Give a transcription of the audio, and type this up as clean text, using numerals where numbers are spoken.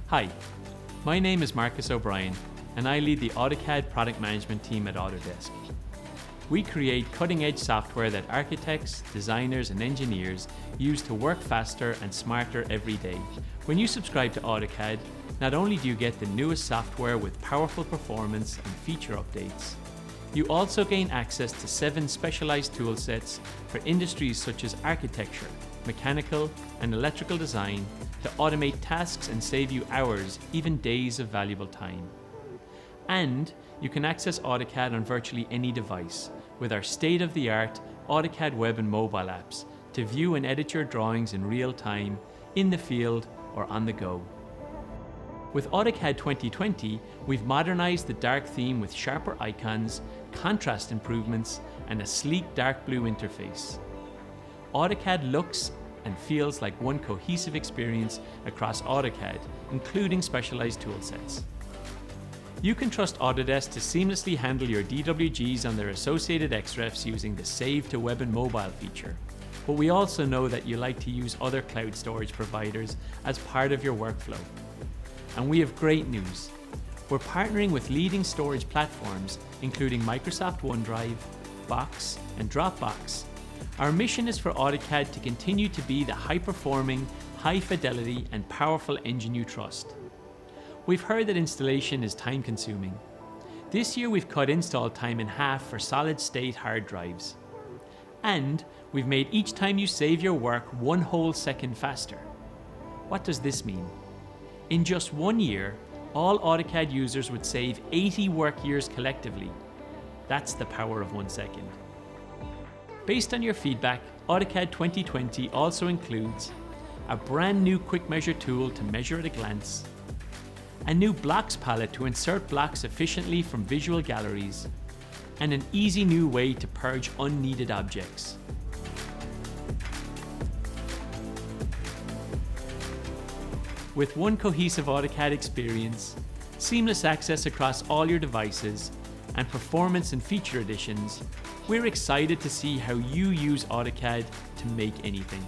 Hi, my name is Marcus O'Brien, and I lead the AutoCAD product management team at Autodesk. We create cutting-edge software that architects, designers, and engineers use to work faster and smarter every day. When you subscribe to AutoCAD, not only do you get the newest software with powerful performance and feature updates, you also gain access to 7 specialized toolsets for industries such as architecture, mechanical, and electrical design to automate tasks and save you hours, even days of valuable time. And you can access AutoCAD on virtually any device with our state-of-the-art AutoCAD web and mobile apps to view and edit your drawings in real time, in the field, or on the go. With AutoCAD 2020, we've modernized the dark theme with sharper icons, contrast improvements, and a sleek dark blue interface. AutoCAD looks and feels like one cohesive experience across AutoCAD, including specialized toolsets. You can trust Autodesk to seamlessly handle your DWGs on their associated XREFs using the Save to Web and Mobile feature. But we also know that you like to use other cloud storage providers as part of your workflow. And we have great news. We're partnering with leading storage platforms, including Microsoft OneDrive, Box, and Dropbox. Our mission is for AutoCAD to continue to be the high-performing, high-fidelity, and powerful engine you trust. We've heard that installation is time-consuming. This year we've cut install time in half for solid-state hard drives. And we've made each time you save your work 1 whole second faster. What does this mean? In just 1 year, all AutoCAD users would save 80 work years collectively. That's the power of 1 second. Based on your feedback, AutoCAD 2020 also includes a brand new quick measure tool to measure at a glance, a new blocks palette to insert blocks efficiently from visual galleries, and an easy new way to purge unneeded objects. With one cohesive AutoCAD experience, seamless access across all your devices, and performance and feature additions, we're excited to see how you use AutoCAD to make anything.